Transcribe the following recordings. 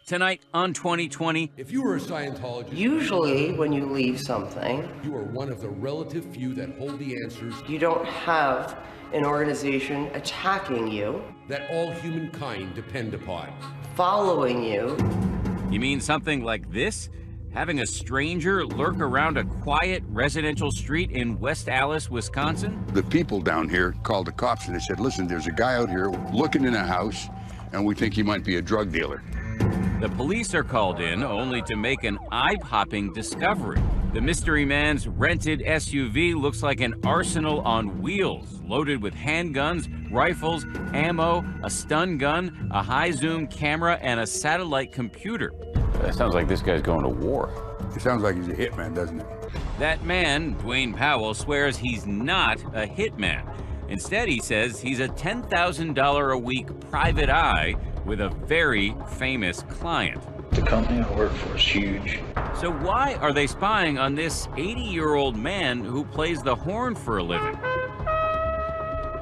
Tonight on 2020. If you were a Scientologist, usually when you leave something, you are one of the relative few that hold the answers. You don't have an organization attacking you, that all humankind depend upon. Following you. You mean something like this? Having a stranger lurk around a quiet residential street in West Allis, Wisconsin? The people down here called the cops and they said, listen, there's a guy out here looking in a house and we think he might be a drug dealer. The police are called in only to make an eye-popping discovery. The mystery man's rented SUV looks like an arsenal on wheels, loaded with handguns, rifles, ammo, a stun gun, a high-zoom camera, and a satellite computer. That sounds like this guy's going to war. It sounds like he's a hitman, doesn't it? That man, Dwayne Powell, swears he's not a hitman. Instead, he says he's a $10,000 a week private eye with a very famous client. The company I work for is huge. So why are they spying on this 80-year-old man who plays the horn for a living?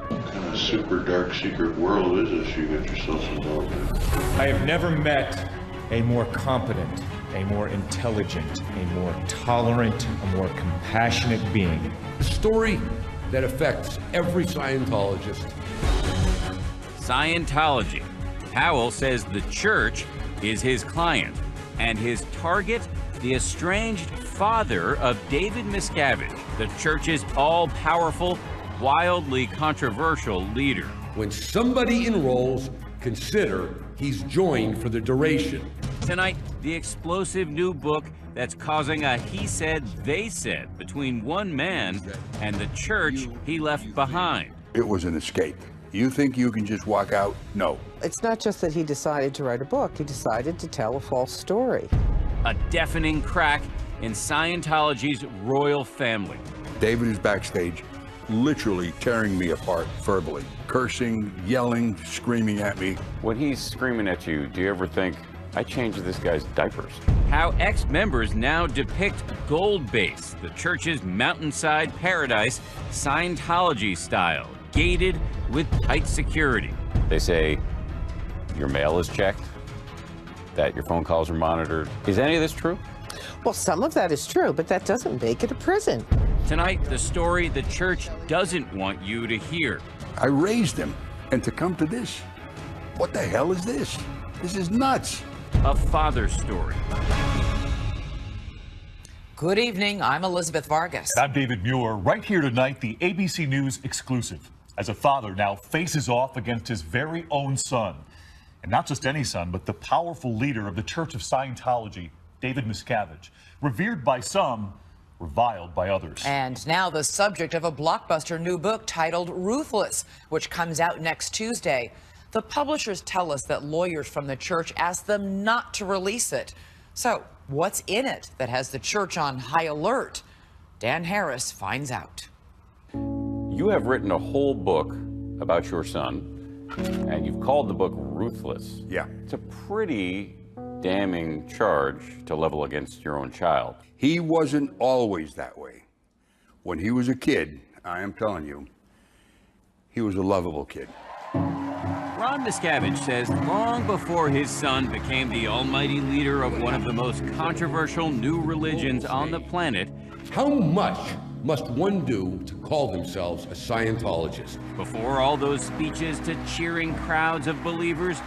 What kind of super dark secret world is this you get yourself involved in? I have never met a more competent, a more intelligent, a more tolerant, a more compassionate being. A story that affects every Scientologist. Scientology. Powell says the church is his client, and his target, the estranged father of David Miscavige, the church's all-powerful, wildly controversial leader. When somebody enrolls, consider he's joined for the duration. Tonight, the explosive new book that's causing a he said, they said between one man and the church he left behind. It was an escape. You think you can just walk out? No. It's not just that he decided to write a book, he decided to tell a false story. A deafening crack in Scientology's royal family. David is backstage, literally tearing me apart verbally, cursing, yelling, screaming at me. When he's screaming at you, do you ever think, I changed this guy's diapers? How ex-members now depict Gold Base, the church's mountainside paradise, Scientology style, gated with tight security. They say your mail is checked, that your phone calls are monitored. Is any of this true? Well, some of that is true, but that doesn't make it a prison. Tonight, the story the church doesn't want you to hear. I raised him, and to come to this, what the hell is this? This is nuts. A father's story. Good evening, I'm Elizabeth Vargas. I'm David Muir. Right here tonight, the ABC News exclusive. As a father now faces off against his very own son. And not just any son, but the powerful leader of the Church of Scientology, David Miscavige. Revered by some, reviled by others. And now the subject of a blockbuster new book titled Ruthless, which comes out next Tuesday. The publishers tell us that lawyers from the church asked them not to release it. So what's in it that has the church on high alert? Dan Harris finds out. You have written a whole book about your son, and you've called the book Ruthless. Yeah. It's a pretty damning charge to level against your own child. He wasn't always that way. When he was a kid, I am telling you, he was a lovable kid. Ron Miscavige says long before his son became the almighty leader of one of the most controversial new religions on the planet, how much must one do to call themselves a Scientologist? Before all those speeches to cheering crowds of believers,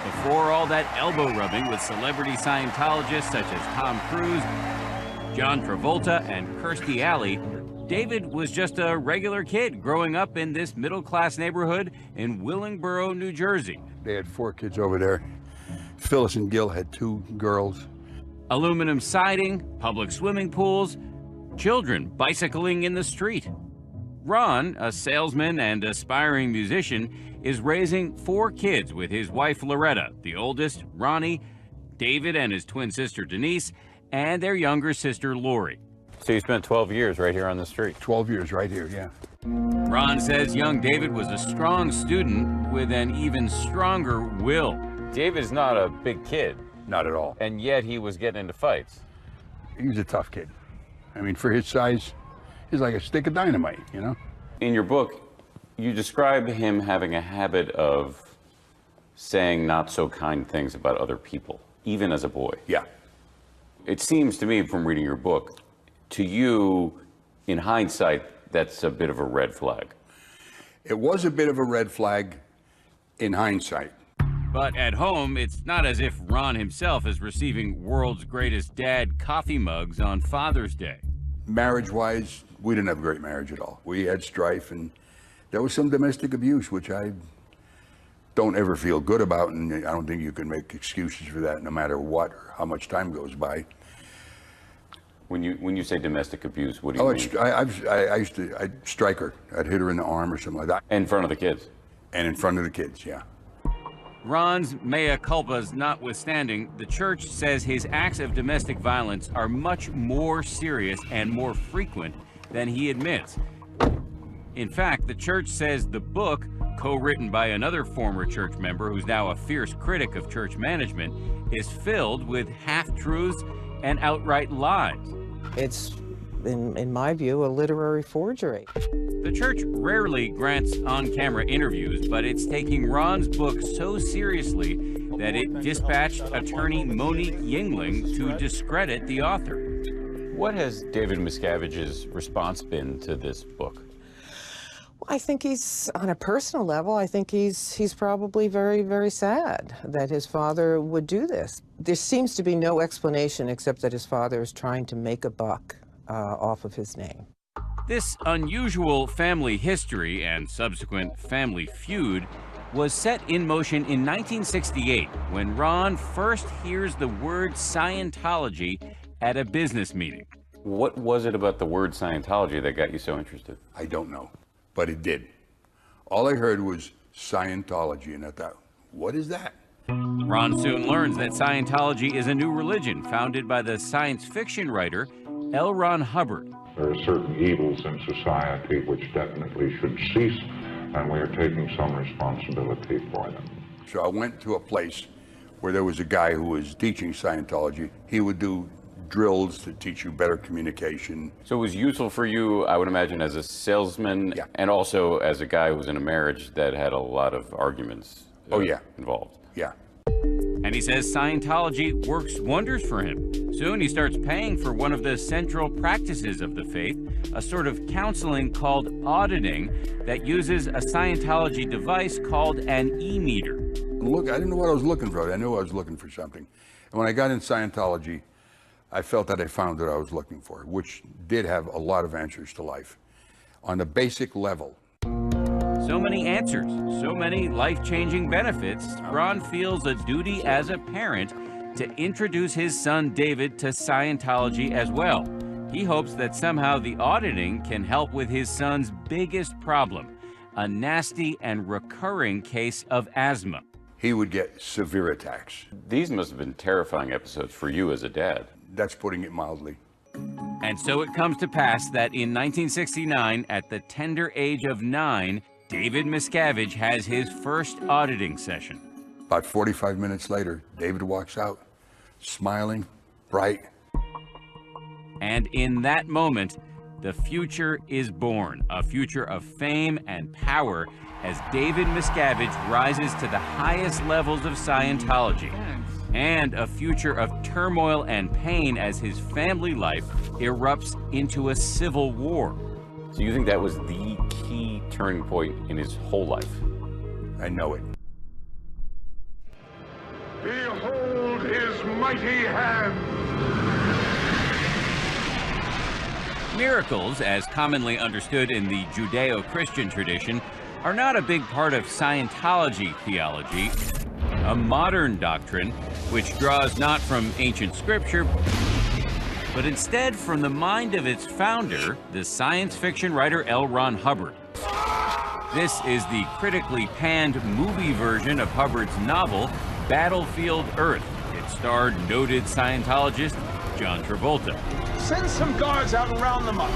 before all that elbow rubbing with celebrity Scientologists such as Tom Cruise, John Travolta, and Kirstie Alley, David was just a regular kid growing up in this middle-class neighborhood in Willingboro, New Jersey. They had 4 kids over there. Phyllis and Gil had 2 girls. Aluminum siding, public swimming pools, children bicycling in the street. Ron, a salesman and aspiring musician, is raising 4 kids with his wife Loretta, the oldest, Ronnie, David and his twin sister Denise, and their younger sister Lori. So you spent 12 years right here on the street? 12 years right here, yeah. Ron says young David was a strong student with an even stronger will. David's not a big kid. Not at all. And yet he was getting into fights. He was a tough kid. I mean, for his size, he's like a stick of dynamite, you know? In your book, you describe him having a habit of saying not so kind things about other people, even as a boy. Yeah. It seems to me from reading your book, to you, in hindsight, that's a bit of a red flag. It was a bit of a red flag in hindsight. But at home, it's not as if Ron himself is receiving world's greatest dad coffee mugs on Father's Day. Marriage-wise, we didn't have a great marriage at all. We had strife, and there was some domestic abuse, which I don't ever feel good about, and I don't think you can make excuses for that no matter what or how much time goes by. When you say domestic abuse, what do you mean? I'd strike her. I'd hit her in the arm or something like that. In front of the kids? And in front of the kids, yeah. Ron's mea culpas notwithstanding, the church says his acts of domestic violence are much more serious and more frequent than he admits. In fact, the church says the book, co-written by another former church member who's now a fierce critic of church management, is filled with half-truths and outright lies. It's, in my view, a literary forgery. The church rarely grants on-camera interviews, but it's taking Ron's book so seriously that it dispatched attorney Monique Yingling to discredit the author. What has David Miscavige's response been to this book? I think he's, on a personal level, I think he's probably very, very sad that his father would do this. There seems to be no explanation except that his father is trying to make a buck off of his name. This unusual family history and subsequent family feud was set in motion in 1968 when Ron first hears the word Scientology at a business meeting. What was it about the word Scientology that got you so interested? I don't know, but it did. All I heard was Scientology, and I thought, what is that? Ron soon learns that Scientology is a new religion founded by the science fiction writer L. Ron Hubbard. There are certain evils in society which definitely should cease, and we are taking some responsibility for them. So I went to a place where there was a guy who was teaching Scientology. He would do drills to teach you better communication. So it was useful for you, I would imagine, as a salesman, yeah, and also as a guy who was in a marriage that had a lot of arguments involved. Yeah. And he says Scientology works wonders for him. Soon he starts paying for one of the central practices of the faith, a sort of counseling called auditing that uses a Scientology device called an e-meter. Look, I didn't know what I was looking for. I knew I was looking for something. And when I got in Scientology, I felt that I found what I was looking for, which did have a lot of answers to life on a basic level. So many answers, so many life-changing benefits, Ron feels a duty as a parent to introduce his son David to Scientology as well. He hopes that somehow the auditing can help with his son's biggest problem, a nasty and recurring case of asthma. He would get severe attacks. These must have been terrifying episodes for you as a dad. That's putting it mildly. And so it comes to pass that in 1969, at the tender age of 9, David Miscavige has his first auditing session. About 45 minutes later, David walks out, smiling, bright. And in that moment, the future is born, a future of fame and power as David Miscavige rises to the highest levels of Scientology, and a future of turmoil and pain as his family life erupts into a civil war. So you think that was the key turning point in his whole life? I know it. Behold his mighty hand! Miracles, as commonly understood in the Judeo-Christian tradition, are not a big part of Scientology theology, a modern doctrine which draws not from ancient scripture, but instead from the mind of its founder, the science fiction writer L. Ron Hubbard. This is the critically panned movie version of Hubbard's novel, Battlefield Earth. It starred noted Scientologist John Travolta. Send some guards out and round them up.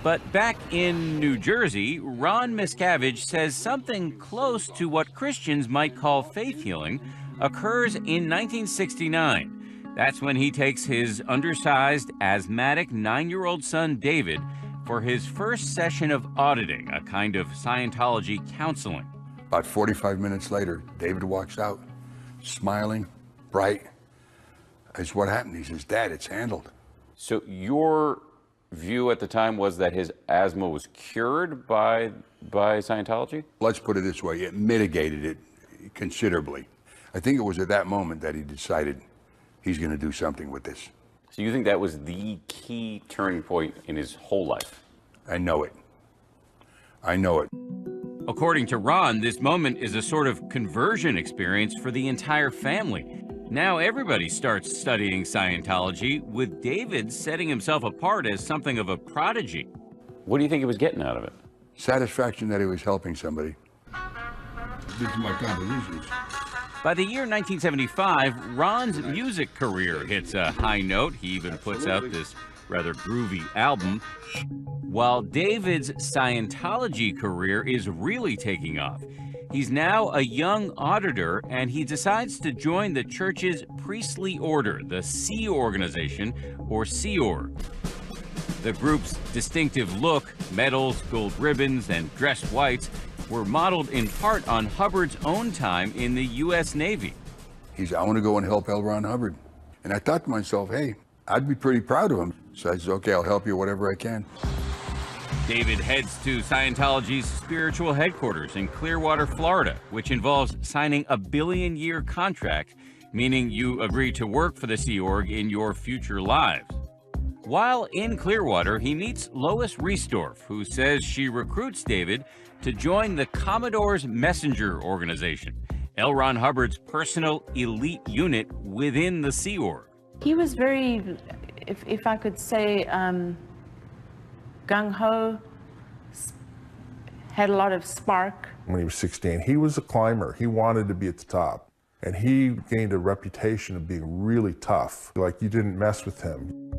But back in New Jersey, Ron Miscavige says something close to what Christians might call faith healing occurs in 1969. That's when he takes his undersized, asthmatic 9-year-old son, David, for his first session of auditing, a kind of Scientology counseling. About 45 minutes later, David walks out, smiling, bright. I said, what happened? He says, Dad, it's handled. So your view at the time was that his asthma was cured by Scientology? Let's put it this way, it mitigated it considerably. I think it was at that moment that he decided he's going to do something with this. So you think that was the key turning point in his whole life? I know it. I know it. According to Ron, this moment is a sort of conversion experience for the entire family. Now everybody starts studying Scientology, with David setting himself apart as something of a prodigy. What do you think he was getting out of it? Satisfaction that he was helping somebody. These are my compositions. By the year 1975, Ron's music career hits a high note. He even puts out this rather groovy album, while David's Scientology career is really taking off. He's now a young auditor, and he decides to join the church's priestly order, the Sea Organization, or Sea Org. The group's distinctive look, medals, gold ribbons, and dress whites were modeled in part on Hubbard's own time in the U.S. Navy. He said, I want to go and help L. Ron Hubbard. And I thought to myself, hey, I'd be pretty proud of him. So I said, okay, I'll help you whatever I can. David heads to Scientology's spiritual headquarters in Clearwater, Florida, which involves signing a billion-year contract, meaning you agree to work for the Sea Org in your future lives. While in Clearwater, he meets Lois Riesdorf, who says she recruits David to join the Commodore's Messenger organization, L. Ron Hubbard's personal elite unit within the Sea Org. He was very, if I could say, gung-ho, had a lot of spark. When he was 16, he was a climber. He wanted to be at the top. And he gained a reputation of being really tough, like you didn't mess with him.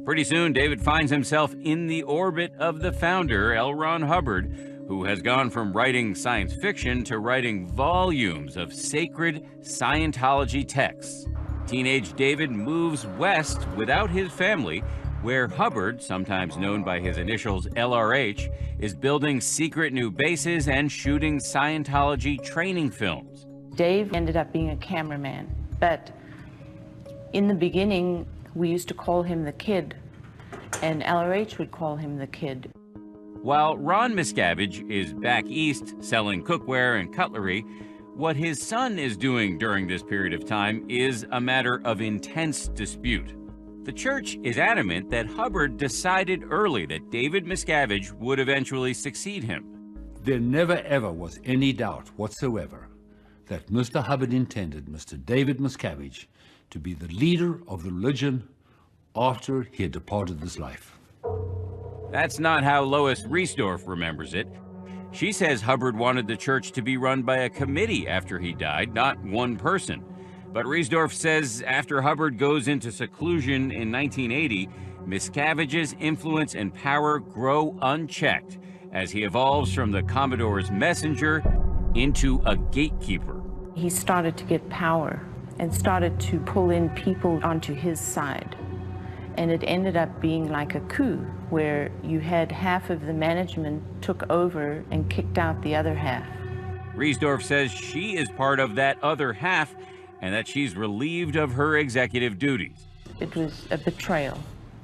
Pretty soon, David finds himself in the orbit of the founder, L. Ron Hubbard, who has gone from writing science fiction to writing volumes of sacred Scientology texts. Teenage David moves west without his family, where Hubbard, sometimes known by his initials LRH, is building secret new bases and shooting Scientology training films. Dave ended up being a cameraman, but in the beginning, we used to call him the Kid, and LRH would call him the Kid. While Ron Miscavige is back east selling cookware and cutlery, what his son is doing during this period of time is a matter of intense dispute. The church is adamant that Hubbard decided early that David Miscavige would eventually succeed him. There never ever was any doubt whatsoever that Mr. Hubbard intended Mr. David Miscavige to be the leader of the religion after he had departed this life. That's not how Lois Riesdorf remembers it. She says Hubbard wanted the church to be run by a committee after he died, not one person. But Riesdorf says after Hubbard goes into seclusion in 1980, Miscavige's influence and power grow unchecked as he evolves from the Commodore's messenger into a gatekeeper. He started to get power and started to pull in people onto his side. And it ended up being like a coup, where you had half of the management took over and kicked out the other half. Riesdorf says she is part of that other half and that she's relieved of her executive duties. It was a betrayal.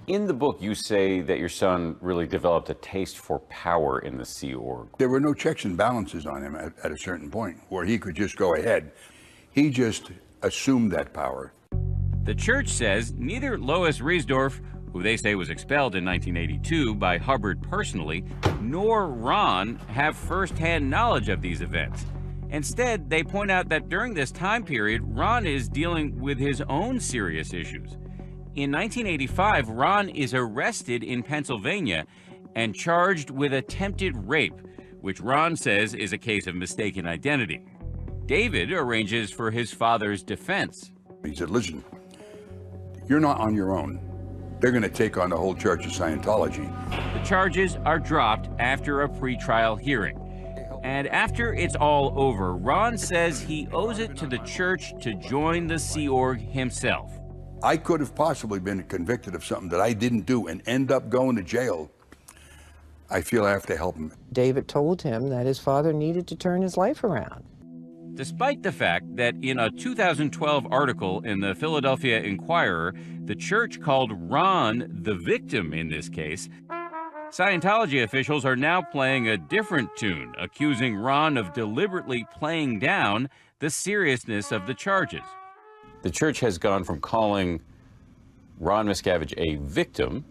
In the book, you say that your son really developed a taste for power in the Sea Org. There were no checks and balances on him at a certain point where he could just go ahead. He just assumed that power. The church says neither Lois Riesdorf, who they say was expelled in 1982 by Hubbard personally, nor Ron have first-hand knowledge of these events. Instead, they point out that during this time period, Ron is dealing with his own serious issues. In 1985, Ron is arrested in Pennsylvania and charged with attempted rape, which Ron says is a case of mistaken identity. David arranges for his father's defense. He said, listen, you're not on your own. They're going to take on the whole Church of Scientology. The charges are dropped after a pretrial hearing. And after it's all over, Ron says he owes it to the church to join the Sea Org himself. I could have possibly been convicted of something that I didn't do and end up going to jail I feel I have to help him. David told him that his father needed to turn his life around. Despite the fact that in a 2012 article in the Philadelphia Inquirer, the church called Ron the victim in this case, Scientology officials are now playing a different tune, accusing Ron of deliberately playing down the seriousness of the charges. The church has gone from calling Ron Miscavige a victim,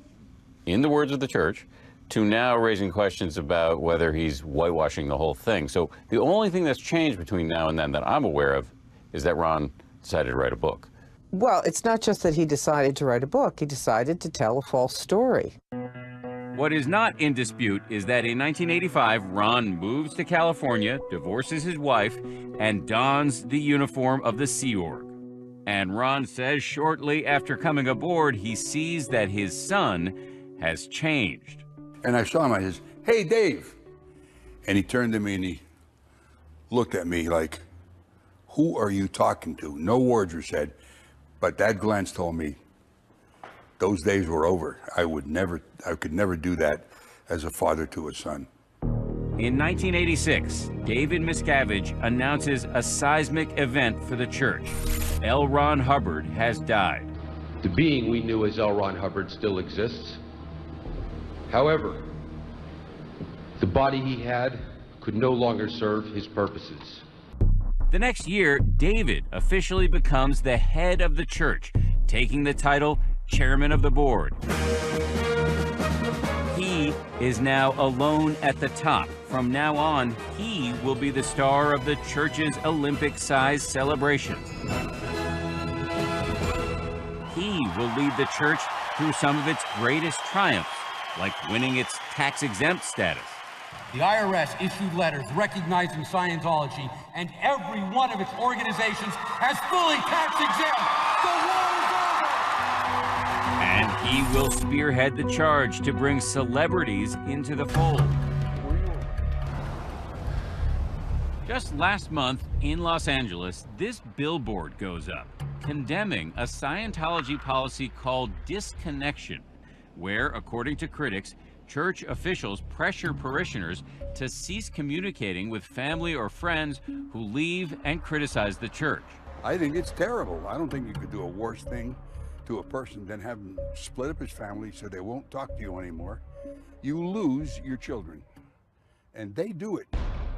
in the words of the church, to now raising questions about whether he's whitewashing the whole thing. So the only thing that's changed between now and then that I'm aware of is that Ron decided to write a book. Well, it's not just that he decided to write a book. He decided to tell a false story. What is not in dispute is that in 1985, Ron moves to California, divorces his wife, and dons the uniform of the Sea Org. And Ron says shortly after coming aboard, he sees that his son has changed. And I saw him, I says, "Hey, Dave." And he turned to me and he looked at me like, "Who are you talking to?" No words were said, but that glance told me those days were over. I could never do that as a father to a son. In 1986, David Miscavige announces a seismic event for the church. L. Ron Hubbard has died. The being we knew as L. Ron Hubbard still exists. However, the body he had could no longer serve his purposes. The next year, David officially becomes the head of the church, taking the title Chairman of the Board. He is now alone at the top. From now on, he will be the star of the church's Olympic-sized celebrations. He will lead the church through some of its greatest triumphs, like winning its tax-exempt status. The IRS issued letters recognizing Scientology, and every one of its organizations has fully tax-exempt. The war is over! And he will spearhead the charge to bring celebrities into the fold. Just last month in Los Angeles, this billboard goes up, condemning a Scientology policy called disconnection, where, according to critics, church officials pressure parishioners to cease communicating with family or friends who leave and criticize the church. I think it's terrible. I don't think you could do a worse thing to a person than have him split up his family so they won't talk to you anymore. You lose your children, and they do it.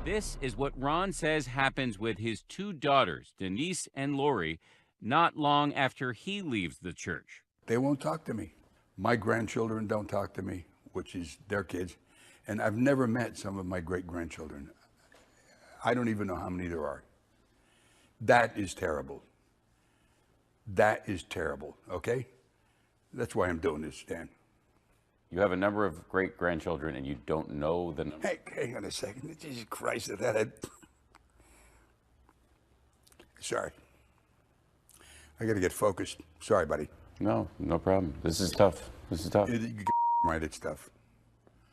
This is what Ron says happens with his two daughters, Denise and Lori, not long after he leaves the church. They won't talk to me. My grandchildren don't talk to me, which is their kids, and I've never met some of my great-grandchildren. I don't even know how many there are. That is terrible. That is terrible, okay? That's why I'm doing this, Dan. You have a number of great-grandchildren and you don't know the number. Hey, hang on a second. Jesus Christ, Sorry. I got to get focused. Sorry, buddy. No, no problem. This is tough. This is tough. Right, it's tough.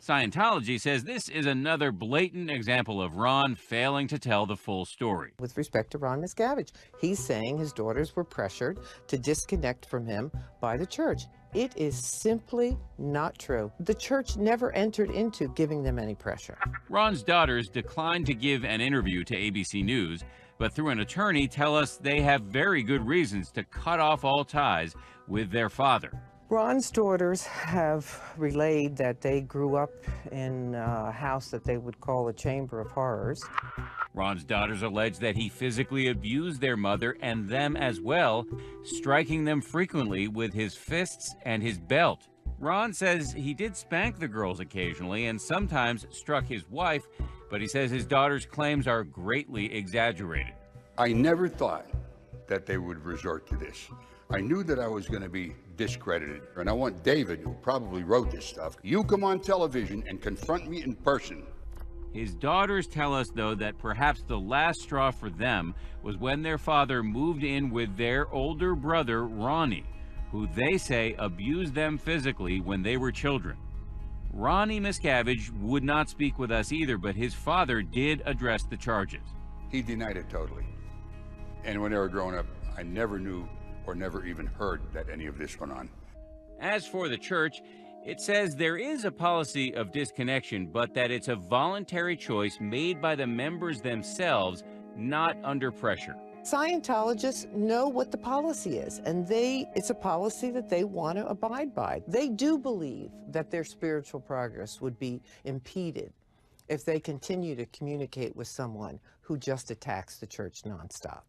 Scientology says this is another blatant example of Ron failing to tell the full story. With respect to Ron Miscavige, he's saying his daughters were pressured to disconnect from him by the church. It is simply not true. The church never entered into giving them any pressure. Ron's daughters declined to give an interview to ABC News, but through an attorney tell us they have very good reasons to cut off all ties with their father. Ron's daughters have relayed that they grew up in a house that they would call a chamber of horrors. Ron's daughters allege that he physically abused their mother and them as well, striking them frequently with his fists and his belt. Ron says he did spank the girls occasionally and sometimes struck his wife, but he says his daughters' claims are greatly exaggerated. I never thought that they would resort to this. I knew that I was going to be discredited, and I want David, who probably wrote this stuff, you come on television and confront me in person. His daughters tell us, though, that perhaps the last straw for them was when their father moved in with their older brother, Ronnie, who they say abused them physically when they were children. Ronnie Miscavige would not speak with us either, but his father did address the charges. He denied it totally. And when they were growing up, I never knew or never even heard that any of this went on. As for the church, It says there is a policy of disconnection, but that it's a voluntary choice made by the members themselves, not under pressure. Scientologists know what the policy is, and it's a policy that they want to abide by. They do believe that their spiritual progress would be impeded if they continue to communicate with someone who just attacks the church nonstop.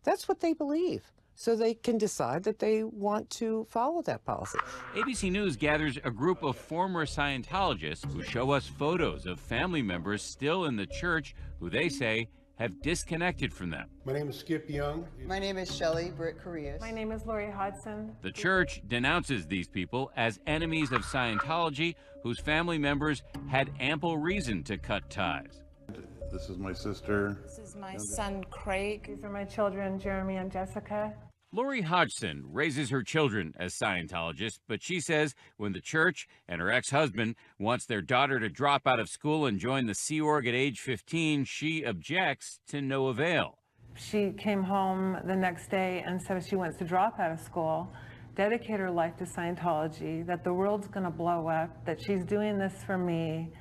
That's what they believe. So they can decide that they want to follow that policy. ABC News gathers a group of former Scientologists who show us photos of family members still in the church who they say have disconnected from them. My name is Skip Young. My name is Shelley Britt Correas. My name is Lori Hodson. The church denounces these people as enemies of Scientology whose family members had ample reason to cut ties. This is my sister. This is my son, Craig. These are my children, Jeremy and Jessica. Lori Hodgson raises her children as Scientologists, but she says when the church and her ex-husband wants their daughter to drop out of school and join the Sea Org at age 15, she objects to no avail. She came home the next day and said she wants to drop out of school, dedicate her life to Scientology, that the world's going to blow up, that she's doing this for me,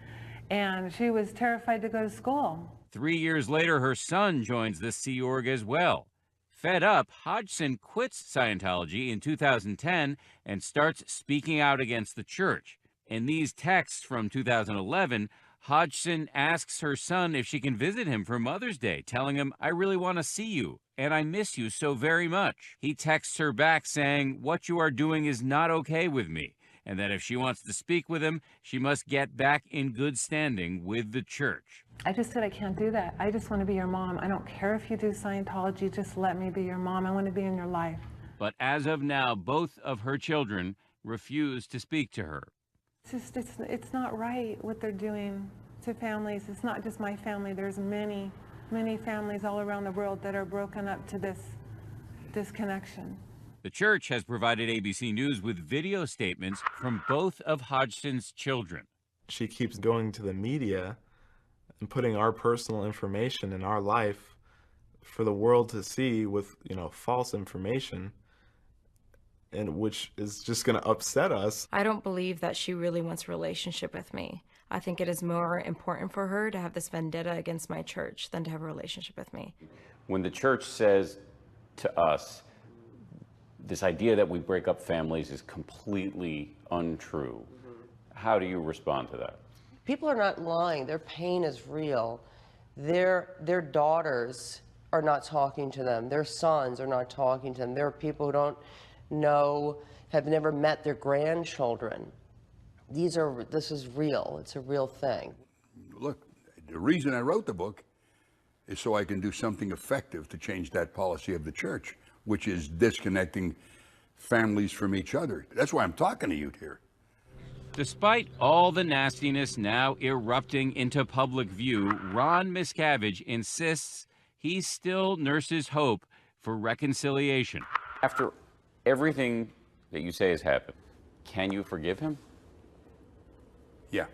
and she was terrified to go to school. 3 years later, her son joins the Sea Org as well. Fed up, Hodgson quits Scientology in 2010 and starts speaking out against the church. In these texts from 2011, Hodgson asks her son if she can visit him for Mother's Day, telling him, "I really want to see you, and I miss you so very much." He texts her back saying, "What you are doing is not okay with me," and that if she wants to speak with him, she must get back in good standing with the church. I just said, I can't do that. I just want to be your mom. I don't care if you do Scientology, just let me be your mom. I want to be in your life. But as of now, both of her children refuse to speak to her. It's not right what they're doing to families. It's not just my family. There's many, many families all around the world that are broken up to this disconnection. The church has provided ABC News with video statements from both of Hodgson's children. She keeps going to the media and putting our personal information in our life for the world to see with, false information, and which is just going to upset us. I don't believe that she really wants a relationship with me. I think it is more important for her to have this vendetta against my church than to have a relationship with me. When the church says to us, this idea that we break up families is completely untrue, how do you respond to that? People are not lying. Their pain is real. Their daughters are not talking to them. Their sons are not talking to them. There are people who don't know, have never met their grandchildren. This is real. It's a real thing. Look, the reason I wrote the book is so I can do something effective to change that policy of the church, which is disconnecting families from each other. That's why I'm talking to you here. Despite all the nastiness now erupting into public view, Ron Miscavige insists he still nurses hope for reconciliation. After everything that you say has happened, can you forgive him? Yeah.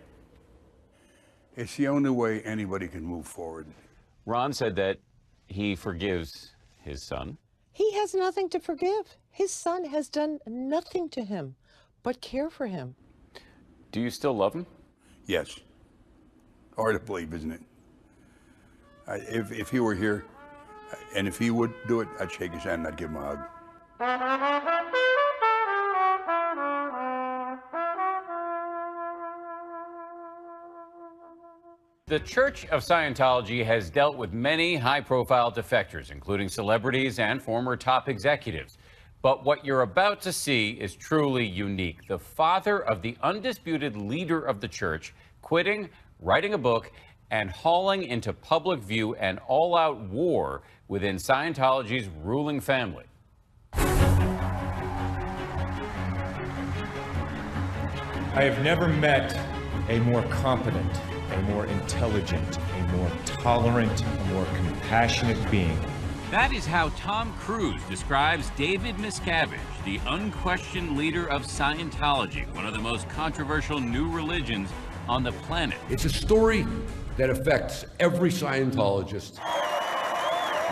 It's the only way anybody can move forward. Ron said that he forgives his son. He has nothing to forgive. His son has done nothing to him but care for him. Do you still love him? Yes. Hard to believe, isn't it? If he were here, and if he would do it, I'd shake his hand and I'd give him a hug. The Church of Scientology has dealt with many high-profile defectors, including celebrities and former top executives. But what you're about to see is truly unique. The father of the undisputed leader of the church quitting, writing a book, and hauling into public view an all-out war within Scientology's ruling family. I have never met a more competent, a more intelligent, a more tolerant, a more compassionate being. That is how Tom Cruise describes David Miscavige, the unquestioned leader of Scientology, one of the most controversial new religions on the planet. It's a story that affects every Scientologist.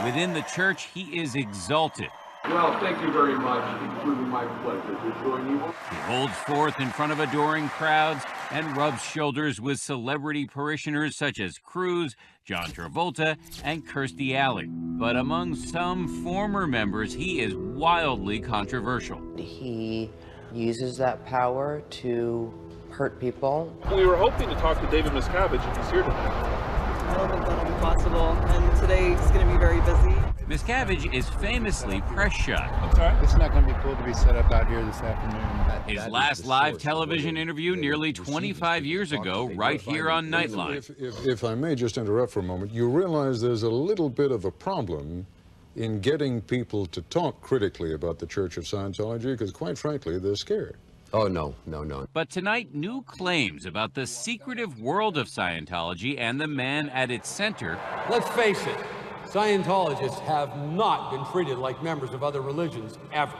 Within the church, he is exalted. Well, thank you very much. It's truly my pleasure to join you. He holds forth in front of adoring crowds and rubs shoulders with celebrity parishioners such as Cruz, John Travolta, and Kirstie Alley. But among some former members, he is wildly controversial. He uses that power to hurt people. We were hoping to talk to David Miscavige if he's here tonight. I don't think that'll be possible, and today he's going to be very busy. Miscavige is famously press shy. It's not going to be cool to be set up out here this afternoon. His last live television interview nearly 25 years ago, right here on Nightline. If I may just interrupt for a moment, you realize there's a little bit of a problem in getting people to talk critically about the Church of Scientology, because quite frankly, they're scared. Oh, no, no, no. But tonight, new claims about the secretive world of Scientology and the man at its center. Let's face it, Scientologists have not been treated like members of other religions, ever.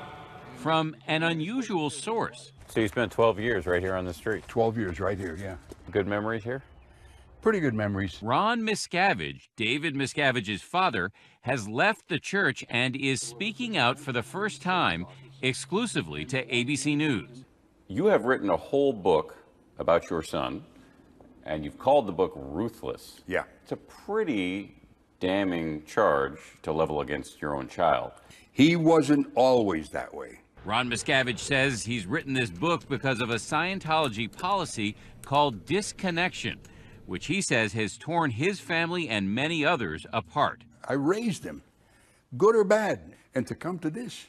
From an unusual source. So you spent 12 years right here on the street? 12 years right here, yeah. Good memories here? Pretty good memories. Ron Miscavige, David Miscavige's father, has left the church and is speaking out for the first time exclusively to ABC News. You have written a whole book about your son, and you've called the book Ruthless. Yeah. It's a pretty damning charge to level against your own child. He wasn't always that way. Ron Miscavige says he's written this book because of a Scientology policy called disconnection, which he says has torn his family and many others apart. I raised him, good or bad, and to come to this,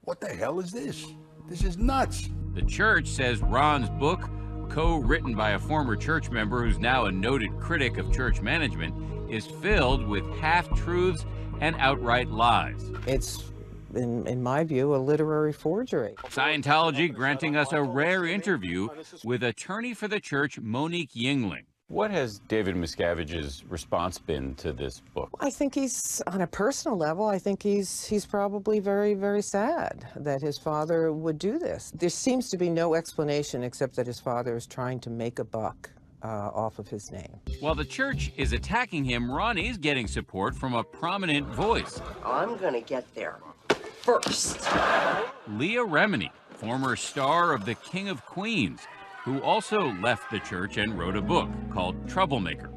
what the hell is this? This is nuts. The church says Ron's book, co-written by a former church member who's now a noted critic of church management, is filled with half-truths and outright lies. It's, in my view, a literary forgery. Scientology granting us a rare interview with attorney for the church, Monique Yingling. What has David Miscavige's response been to this book? I think he's, on a personal level, I think he's probably very, very sad that his father would do this. There seems to be no explanation except that his father is trying to make a buck off of his name. While the church is attacking him, Ron is getting support from a prominent voice. I'm gonna get there first. Leah Remini, former star of The King of Queens, who also left the church and wrote a book called Troublemaker.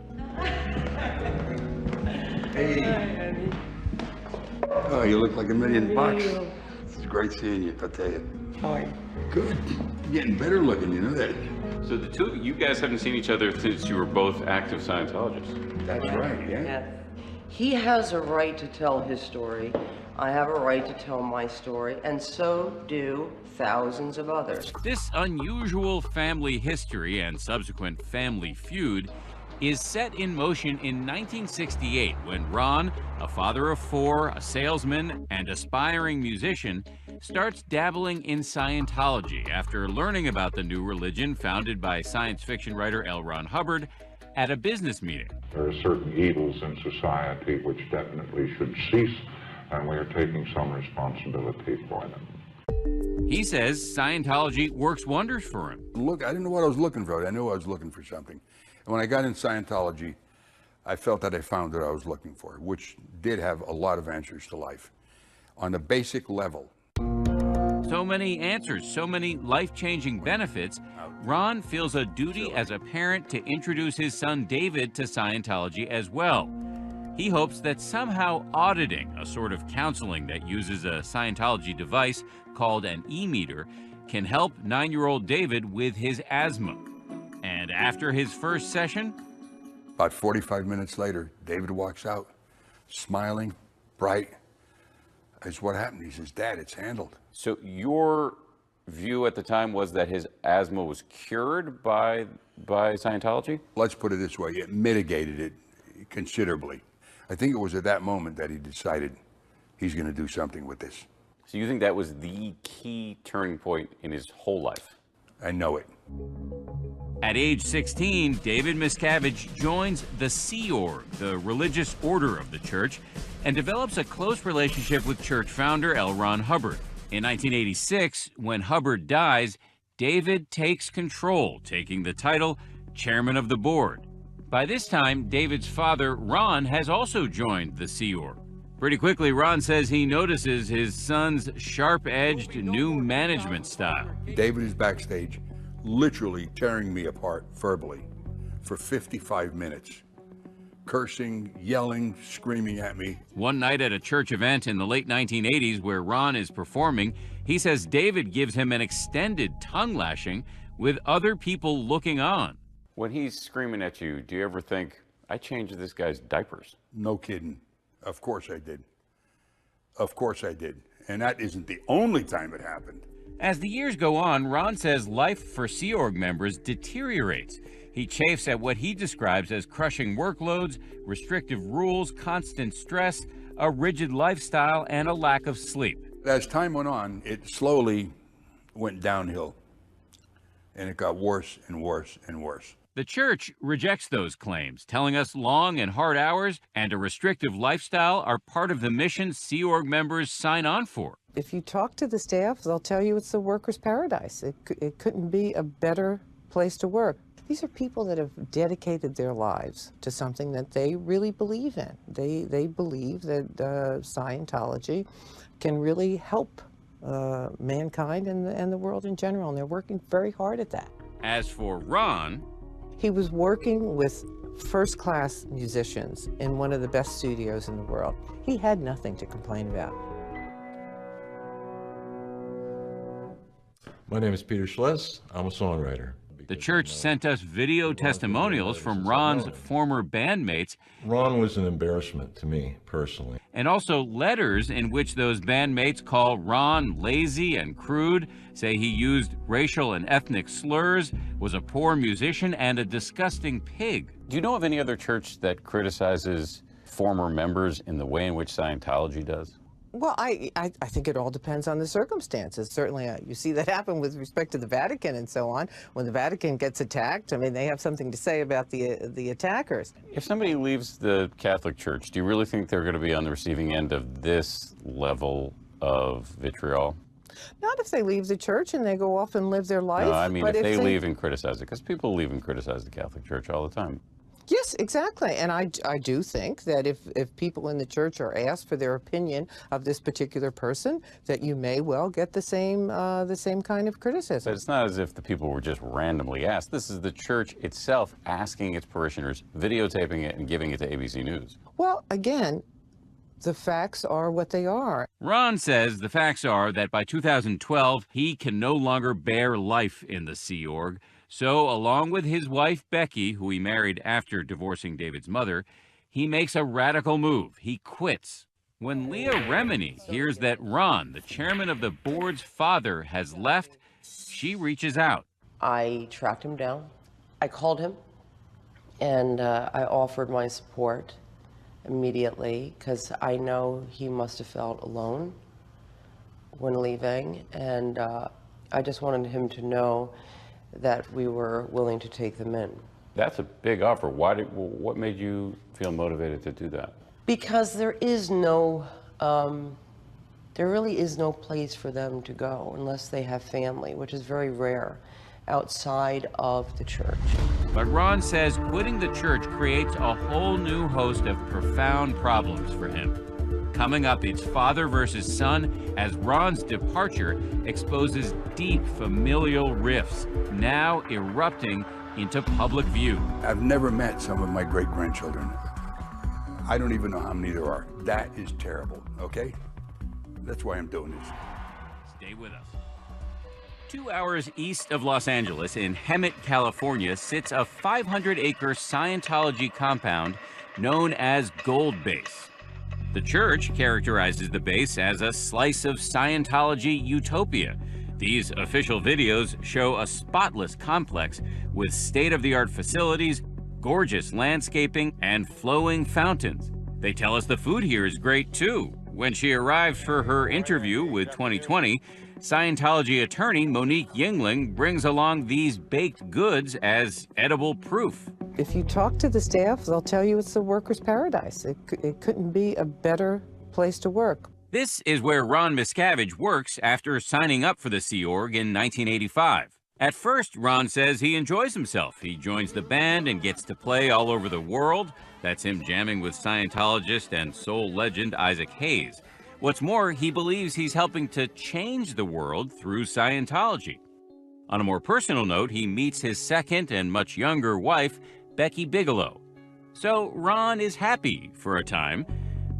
Hey. Oh, you look like $1 million. It's great seeing you, I tell you. How are you? Good. You're getting better looking, you know that. So the two of you guys haven't seen each other since you were both active Scientologists. That's right, yeah. Yeah. He has a right to tell his story. I have a right to tell my story, and so do thousands of others. This unusual family history and subsequent family feud is set in motion in 1968 when Ron, a father of 4, a salesman, and aspiring musician, starts dabbling in Scientology after learning about the new religion founded by science fiction writer L. Ron Hubbard at a business meeting. There are certain evils in society which definitely should cease, and we are taking some responsibility for them. He says Scientology works wonders for him. Look, I didn't know what I was looking for. I knew I was looking for something. And when I got in Scientology, I felt that I found what I was looking for, which did have a lot of answers to life on a basic level. So many answers, so many life-changing benefits, Ron feels a duty as a parent to introduce his son David to Scientology as well. He hopes that somehow auditing, a sort of counseling that uses a Scientology device called an e-meter, can help 9-year-old David with his asthma. And after his first session, about 45 minutes later, David walks out, smiling, bright. That's what happened. He says, "Dad, it's handled." So your view at the time was that his asthma was cured by Scientology? Let's put it this way, it mitigated it considerably. I think it was at that moment that he decided he's going to do something with this. So you think that was the key turning point in his whole life? I know it. At age 16, David Miscavige joins the Sea Org, the religious order of the church, and develops a close relationship with church founder L. Ron Hubbard. In 1986, when Hubbard dies, David takes control, taking the title chairman of the board. By this time, David's father, Ron, has also joined the Sea Org. Pretty quickly, Ron says he notices his son's sharp-edged new management style. David is backstage, literally tearing me apart verbally for 55 minutes. Cursing, yelling, screaming at me. One night at a church event in the late 1980s where Ron is performing, he says David gives him an extended tongue lashing with other people looking on. When he's screaming at you, do you ever think, I changed this guy's diapers? No kidding. Of course I did. Of course I did. And that isn't the only time it happened. As the years go on, Ron says life for Sea Org members deteriorates. He chafes at what he describes as crushing workloads, restrictive rules, constant stress, a rigid lifestyle, and a lack of sleep. As time went on, it slowly went downhill. And it got worse and worse and worse. The church rejects those claims, telling us long and hard hours and a restrictive lifestyle are part of the mission Sea Org members sign on for. If you talk to the staff, they'll tell you it's the workers' paradise. It couldn't be a better place to work. These are people that have dedicated their lives to something that they really believe in. They believe that Scientology can really help mankind and the world in general, and they're working very hard at that. As for Ron, he was working with first-class musicians in one of the best studios in the world. He had nothing to complain about. My name is Peter Schless. I'm a songwriter. The church sent us video testimonials from Ron's former bandmates. Ron was an embarrassment to me, personally. And also letters in which those bandmates call Ron lazy and crude, say he used racial and ethnic slurs, was a poor musician, and a disgusting pig. Do you know of any other church that criticizes former members in the way in which Scientology does? Well, I think it all depends on the circumstances. Certainly, you see that happen with respect to the Vatican and so on. When the Vatican gets attacked, I mean, they have something to say about the attackers. If somebody leaves the Catholic Church, do you really think they're going to be on the receiving end of this level of vitriol? Not if they leave the church and they go off and live their life. No, I mean, but if they leave and criticize it, because people leave and criticize the Catholic Church all the time. Yes, exactly. And I do think that if people in the church are asked for their opinion of this particular person, that you may well get the same kind of criticism. But it's not as if the people were just randomly asked. This is the church itself asking its parishioners, videotaping it, and giving it to ABC News. Well, again, the facts are what they are. Ron says the facts are that by 2012, he can no longer bear life in the Sea Org. So, along with his wife, Becky, who he married after divorcing David's mother, he makes a radical move. He quits. When Leah Remini hears that Ron, the chairman of the board's father, has left, she reaches out. I tracked him down. I called him, and I offered my support immediately because I know he must have felt alone when leaving, and I just wanted him to know that we were willing to take them in. That's a big offer. What made you feel motivated to do that? Because there is no, there really is no place for them to go unless they have family, which is very rare outside of the church. But Ron says quitting the church creates a whole new host of profound problems for him. Coming up, it's father versus son as Ron's departure exposes deep familial rifts, now erupting into public view. I've never met some of my great-grandchildren. I don't even know how many there are. That is terrible, okay? That's why I'm doing this. Stay with us. 2 hours east of Los Angeles, in Hemet, California, sits a 500-acre Scientology compound known as Gold Base. The church characterizes the base as a slice of Scientology utopia. These official videos show a spotless complex with state-of-the-art facilities, gorgeous landscaping, and flowing fountains. They tell us the food here is great too. When she arrived for her interview with 2020, Scientology attorney Monique Yingling brings along these baked goods as edible proof. If you talk to the staff, they'll tell you it's the workers' paradise. It couldn't be a better place to work. This is where Ron Miscavige works after signing up for the Sea Org in 1985. At first, Ron says he enjoys himself. He joins the band and gets to play all over the world. That's him jamming with Scientologist and soul legend Isaac Hayes. What's more, he believes he's helping to change the world through Scientology. On a more personal note, he meets his second and much younger wife, Becky Bigelow. So Ron is happy for a time,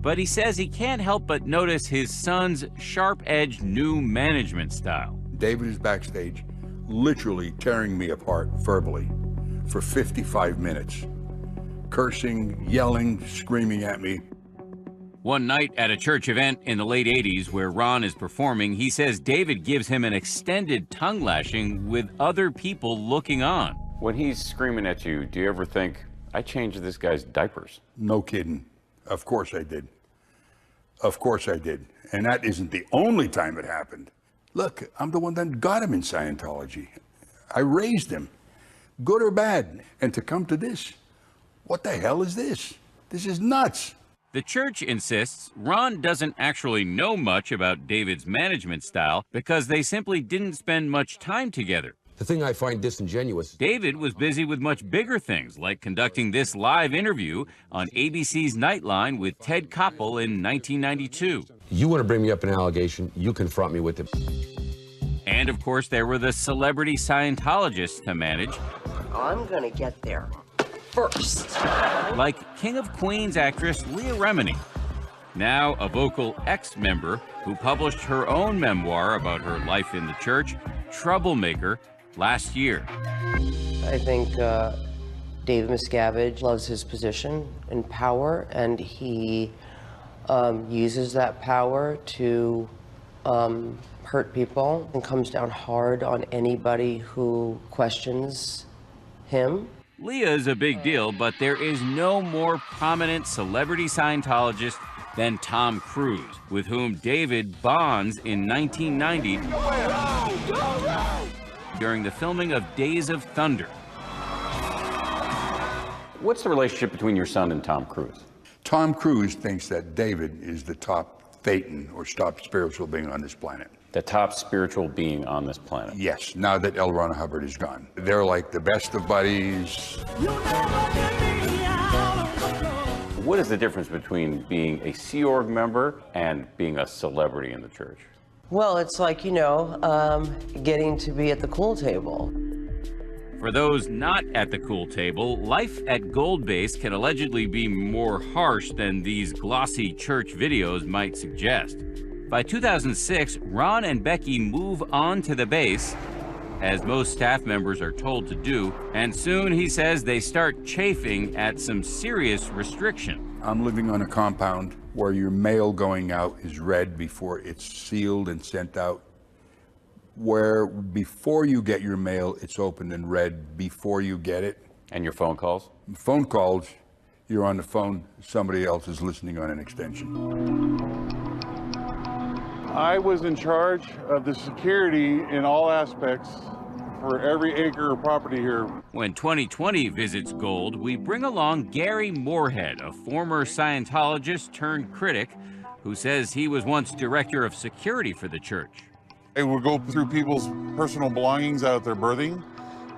but he says he can't help but notice his son's sharp-edged new management style. David is backstage, literally tearing me apart verbally for 55 minutes, cursing, yelling, screaming at me. One night at a church event in the late 80s where Ron is performing, he says David gives him an extended tongue lashing with other people looking on. When he's screaming at you, do you ever think, I changed this guy's diapers? No kidding. Of course I did. Of course I did. And that isn't the only time it happened. Look, I'm the one that got him in Scientology. I raised him, good or bad. And to come to this, what the hell is this? This is nuts. The church insists Ron doesn't actually know much about David's management style because they simply didn't spend much time together. The thing I find disingenuous. David was busy with much bigger things, like conducting this live interview on ABC's Nightline with Ted Koppel in 1992. You want to bring me up an allegation, you confront me with it. And of course, there were the celebrity Scientologists to manage. I'm gonna get there first. Like King of Queens actress Leah Remini, now a vocal ex-member who published her own memoir about her life in the church, Troublemaker, last year. I think David Miscavige loves his position and power, and he uses that power to hurt people and comes down hard on anybody who questions him. Leah is a big deal, but there is no more prominent celebrity Scientologist than Tom Cruise, with whom David bonds in 1990 during the filming of Days of Thunder. What's the relationship between your son and Tom Cruise? Tom Cruise thinks that David is the top Thetan or top spiritual being on this planet. The top spiritual being on this planet? Yes, now that L. Ron Hubbard is gone. They're like the best of buddies. What is the difference between being a Sea Org member and being a celebrity in the church? Well, it's like, you know, getting to be at the cool table. For those not at the cool table, life at Gold Base can allegedly be more harsh than these glossy church videos might suggest. By 2006, Ron and Becky move on to the base, as most staff members are told to do, and soon he says they start chafing at some serious restriction. I'm living on a compound where your mail going out is read before it's sealed and sent out, where before you get your mail, it's opened and read before you get it. And your phone calls? Phone calls, you're on the phone, somebody else is listening on an extension. I was in charge of the security in all aspects for every acre of property here. When 2020 visits Gold, we bring along Gary Moorhead, a former Scientologist turned critic who says he was once director of security for the church. It would go through people's personal belongings out at their birthing,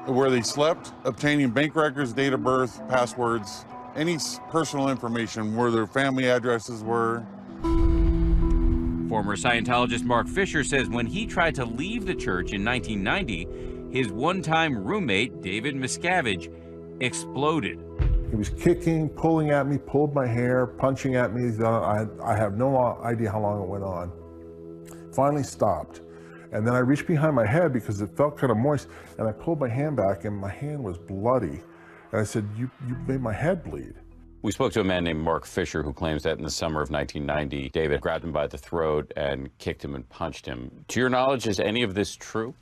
where they slept, obtaining bank records, date of birth, passwords, any personal information, where their family addresses were. Former Scientologist Mark Fisher says when he tried to leave the church in 1990, his one-time roommate, David Miscavige, exploded. He was kicking, pulling at me, pulled my hair, punching at me. I have no idea how long it went on. Finally stopped. And then I reached behind my head because it felt kind of moist, and I pulled my hand back and my hand was bloody. And I said, you made my head bleed. We spoke to a man named Mark Fisher who claims that in the summer of 1990, David grabbed him by the throat and kicked him and punched him. To your knowledge, is any of this true?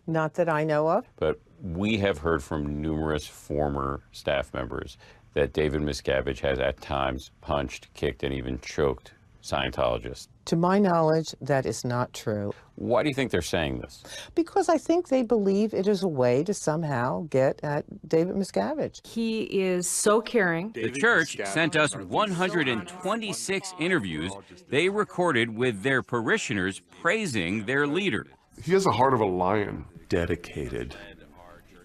Not that I know of. But we have heard from numerous former staff members that David Miscavige has at times punched, kicked, and even choked Scientologists. To my knowledge, that is not true. Why do you think they're saying this? Because I think they believe it is a way to somehow get at David Miscavige. He is so caring. The church sent us 126 interviews they recorded with their parishioners praising their leader. He has a heart of a lion. Dedicated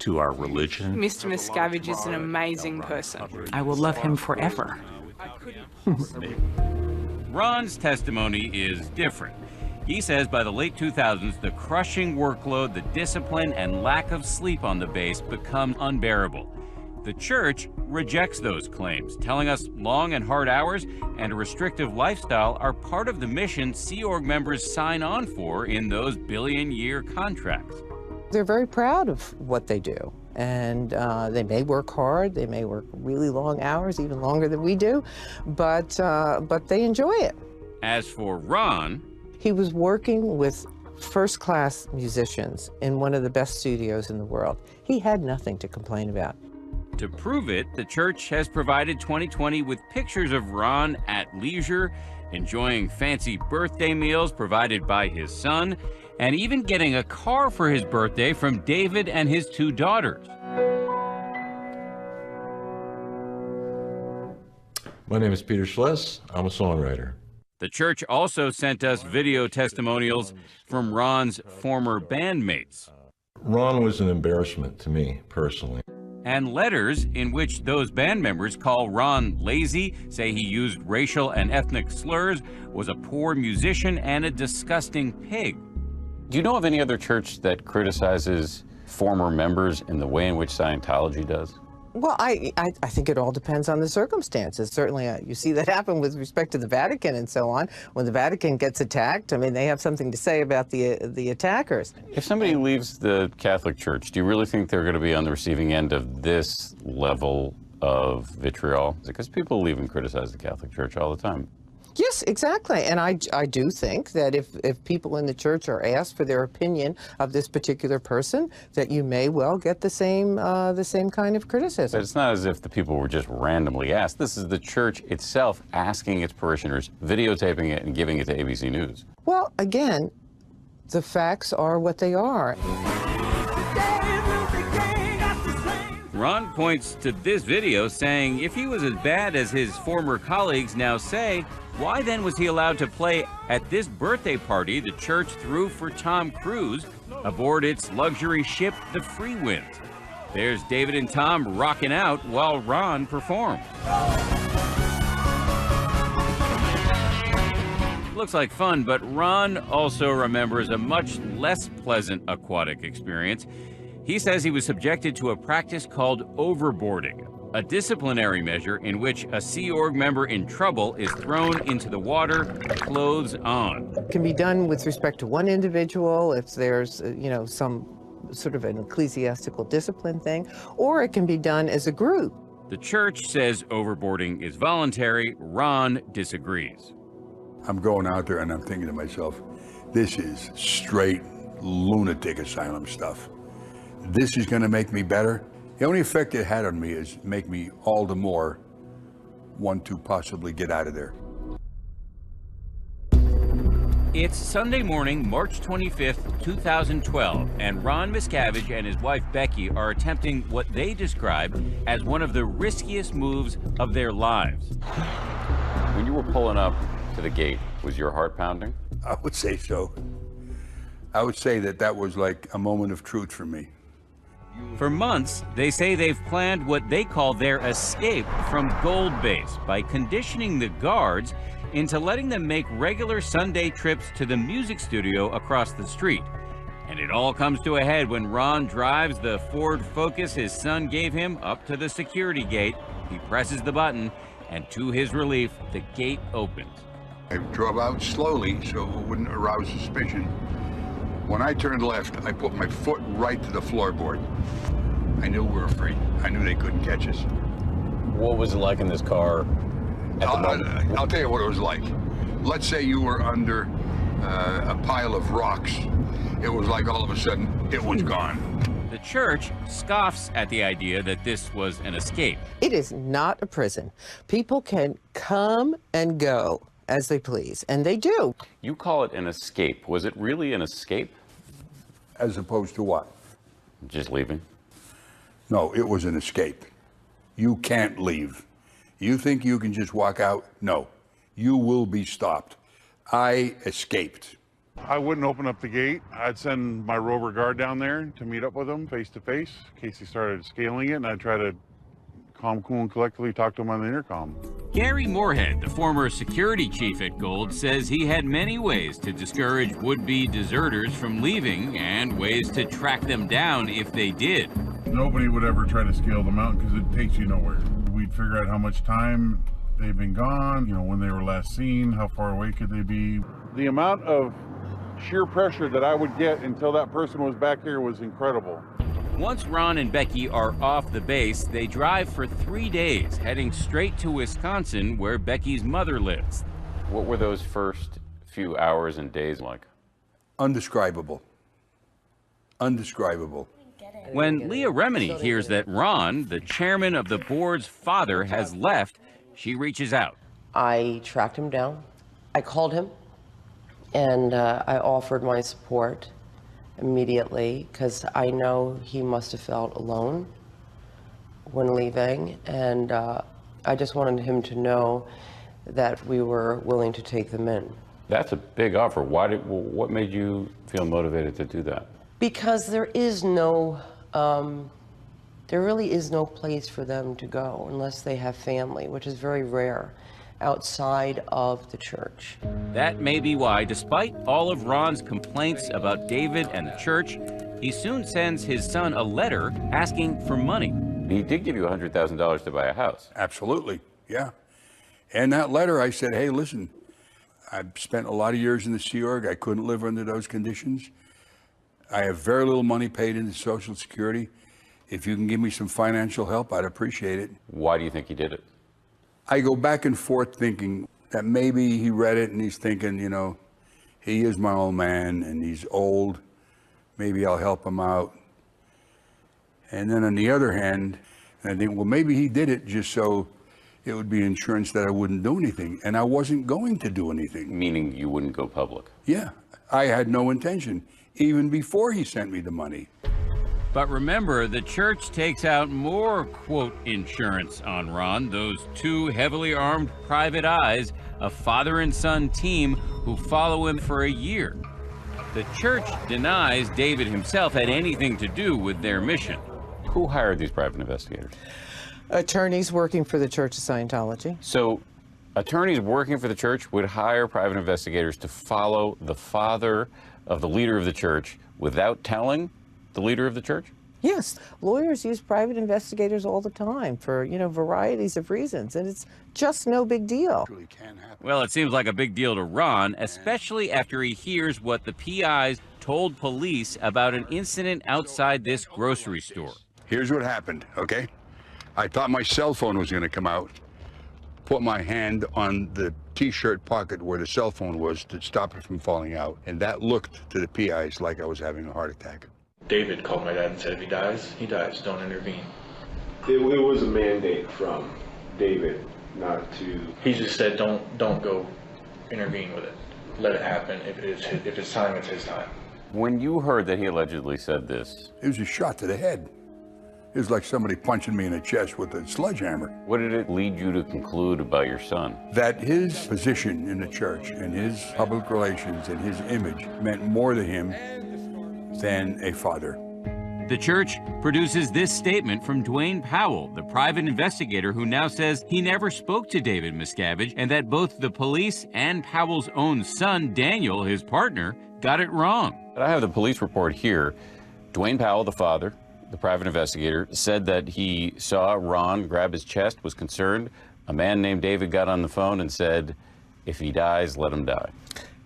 to our religion. Mr. Miscavige is an amazing person. I will love him forever. Ron's testimony is different. He says by the late 2000s, the crushing workload, the discipline, and lack of sleep on the base become unbearable. The church rejects those claims, telling us long and hard hours and a restrictive lifestyle are part of the mission Sea Org members sign on for in those billion-year contracts. They're very proud of what they do, and they may work hard, they may work really long hours, even longer than we do, but they enjoy it. As for Ron, he was working with first-class musicians in one of the best studios in the world. He had nothing to complain about. To prove it, the church has provided 2020 with pictures of Ron at leisure, enjoying fancy birthday meals provided by his son, and even getting a car for his birthday from David and his 2 daughters. My name is Peter Schless. I'm a songwriter. The church also sent us video testimonials from Ron's former bandmates. Ron was an embarrassment to me, personally. And letters in which those band members call Ron lazy, say he used racial and ethnic slurs, was a poor musician, and a disgusting pig. Do you know of any other church that criticizes former members in the way in which Scientology does? Well, I think it all depends on the circumstances. Certainly, you see that happen with respect to the Vatican and so on. When the Vatican gets attacked, I mean, they have something to say about the attackers. If somebody leaves the Catholic Church, do you really think they're going to be on the receiving end of this level of vitriol? Because people leave and criticize the Catholic Church all the time. Yes, exactly. And I do think that if people in the church are asked for their opinion of this particular person, that you may well get the same kind of criticism. But it's not as if the people were just randomly asked. This is the church itself asking its parishioners, videotaping it, and giving it to ABC News. Well, again, the facts are what they are. Ron points to this video saying if he was as bad as his former colleagues now say, why then was he allowed to play at this birthday party the church threw for Tom Cruise aboard its luxury ship, the Freewind? There's David and Tom rocking out while Ron performs. Looks like fun, but Ron also remembers a much less pleasant aquatic experience. He says he was subjected to a practice called overboarding, a disciplinary measure in which a Sea Org member in trouble is thrown into the water, clothes on. It can be done with respect to one individual if there's, some sort of an ecclesiastical discipline thing, or it can be done as a group. The church says overboarding is voluntary. Ron disagrees. I'm going out there and I'm thinking to myself, this is straight lunatic asylum stuff. This is going to make me better. The only effect it had on me is make me all the more want to possibly get out of there. It's Sunday morning, March 25th, 2012, and Ron Miscavige and his wife Becky are attempting what they describe as one of the riskiest moves of their lives. When you were pulling up to the gate, was your heart pounding? I would say so. I would say that was like a moment of truth for me. For months, they say they've planned what they call their escape from Gold Base by conditioning the guards into letting them make regular Sunday trips to the music studio across the street. And it all comes to a head when Ron drives the Ford Focus his son gave him up to the security gate. He presses the button, and to his relief, the gate opens. I drove out slowly so it wouldn't arouse suspicion. When I turned left, I put my foot right to the floorboard. I knew we were free. I knew they couldn't catch us. What was it like in this car at the moment? I'll tell you what it was like. Let's say you were under a pile of rocks. It was like all of a sudden, it was gone. The church scoffs at the idea that this was an escape. It is not a prison. People can come and go as they please, and they do. You call it an escape. Was it really an escape? As opposed to what? Just leaving? No, it was an escape. You can't leave. You think you can just walk out? No. You will be stopped. I escaped. I wouldn't open up the gate. I'd send my rover guard down there to meet up with him face to face in case he started scaling it, and I'd try to calm, cool, and collectively talk to him on the intercom. Gary Moorhead, the former security chief at Gold, says he had many ways to discourage would-be deserters from leaving and ways to track them down if they did. Nobody would ever try to scale the mountain because it takes you nowhere. We'd figure out how much time they've been gone, you know, when they were last seen, how far away could they be. The amount of sheer pressure that I would get until that person was back here was incredible. Once Ron and Becky are off the base, they drive for 3 days, heading straight to Wisconsin, where Becky's mother lives. What were those first few hours and days like? Undescribable. Undescribable. When Leah Remini hears that Ron, the chairman of the board's father, has left, she reaches out. I tracked him down. I called him, and I offered my support immediately because I know he must have felt alone when leaving, and I just wanted him to know that we were willing to take them in. That's a big offer. What made you feel motivated to do that? Because there really is no place for them to go unless they have family, which is very rare outside of the church. That may be why, despite all of Ron's complaints about David and the church, he soon sends his son a letter asking for money. He did give you $100,000 to buy a house. Absolutely, yeah. And that letter, I said, hey, listen, I've spent a lot of years in the Sea Org. I couldn't live under those conditions. I have very little money paid into Social Security. If you can give me some financial help, I'd appreciate it. Why do you think he did it? I go back and forth thinking that maybe he read it and he's thinking, you know, he is my old man and he's old. Maybe I'll help him out. And then on the other hand, I think, well, maybe he did it just so it would be insurance that I wouldn't do anything. And I wasn't going to do anything. Meaning you wouldn't go public? Yeah, I had no intention, even before he sent me the money. But remember, the church takes out more, quote, insurance on Ron, those two heavily armed private eyes, a father and son team who follow him for a year. The church denies David himself had anything to do with their mission. Who hired these private investigators? Attorneys working for the Church of Scientology. So attorneys working for the church would hire private investigators to follow the father of the leader of the church without telling the leader of the church? Yes, lawyers use private investigators all the time for, you know, varieties of reasons, and it's just no big deal. Well, it seems like a big deal to Ron, especially after he hears what the PIs told police about an incident outside this grocery store. Here's what happened, okay? I thought my cell phone was going to come out, put my hand on the T-shirt pocket where the cell phone was to stop it from falling out, and that looked to the PIs like I was having a heart attack. David called my dad and said, if he dies, he dies. Don't intervene. It was a mandate from David not to... He just said, don't go intervene with it. Let it happen. If it's time, it's his time. When you heard that he allegedly said this... It was a shot to the head. It was like somebody punching me in the chest with a sledgehammer. What did it lead you to conclude about your son? That his position in the church and his public relations and his image meant more to him than a father. The church produces this statement from Dwayne Powell, the private investigator who now says he never spoke to David Miscavige and that both the police and Powell's own son, Daniel, his partner, got it wrong. I have the police report here. Dwayne Powell, the father, the private investigator, said that he saw Ron grab his chest, was concerned. A man named David got on the phone and said, if he dies, let him die.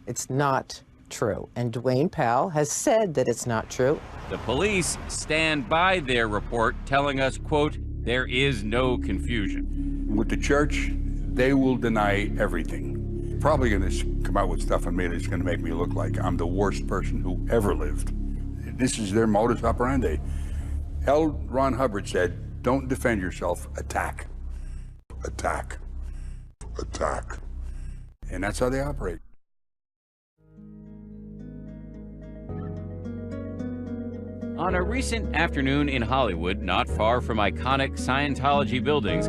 It's not true. And Dwayne Powell has said that it's not true. The police stand by their report, telling us, quote, there is no confusion. With the church, they will deny everything. Probably going to come out with stuff on me that's going to make me look like I'm the worst person who ever lived. This is their modus operandi. L. Ron Hubbard said, don't defend yourself, attack. Attack. Attack. And that's how they operate. On a recent afternoon in Hollywood, not far from iconic Scientology buildings,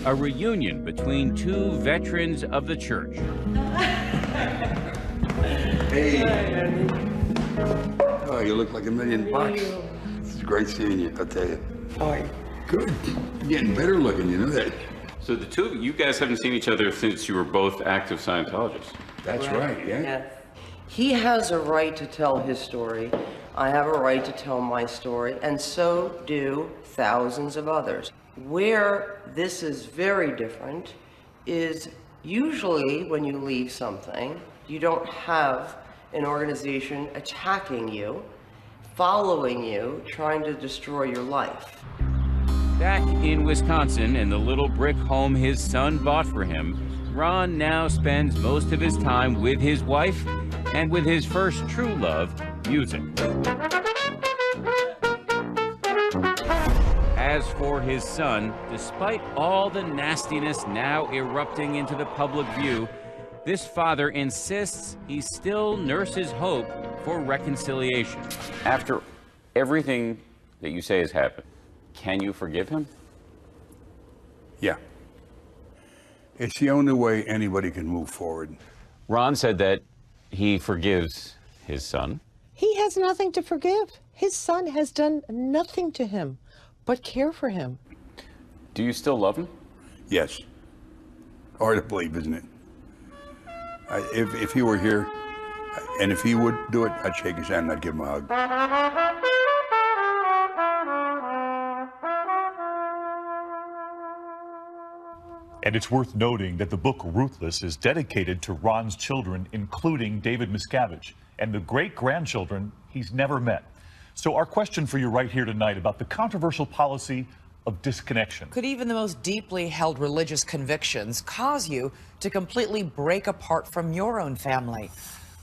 a reunion between two veterans of the church. Hey. Oh, you look like $1,000,000. It's great seeing you, I'll tell you. How are you? Good. You're getting better looking, you know that? So the two of you guys haven't seen each other since you were both active Scientologists. That's right, yeah. Yes. He has a right to tell his story. I have a right to tell my story, and so do thousands of others. Where this is very different is usually when you leave something, you don't have an organization attacking you, following you, trying to destroy your life. Back in Wisconsin, in the little brick home his son bought for him, Ron now spends most of his time with his wife and with his first true love, music. As for his son, despite all the nastiness now erupting into the public view, this father insists he still nurses hope for reconciliation. After everything that you say has happened, can you forgive him? Yeah. It's the only way anybody can move forward. Ron said that he forgives his son. He has nothing to forgive. His son has done nothing to him but care for him. Do you still love him? Yes. Hard to believe, isn't it? If he were here, and if he would do it, I'd shake his hand and I'd give him a hug. And it's worth noting that the book Ruthless is dedicated to Ron's children, including David Miscavige, and the great-grandchildren he's never met. So our question for you right here tonight about the controversial policy of disconnection. Could even the most deeply held religious convictions cause you to completely break apart from your own family?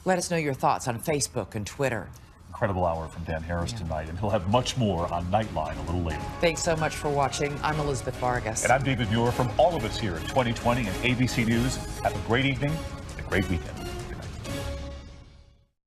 Let us know your thoughts on Facebook and Twitter. Incredible hour from Dan Harris tonight, and he'll have much more on Nightline a little later. Thanks so much for watching. I'm Elizabeth Vargas. And I'm David Muir. From all of us here at 2020 and ABC News, have a great evening and a great weekend.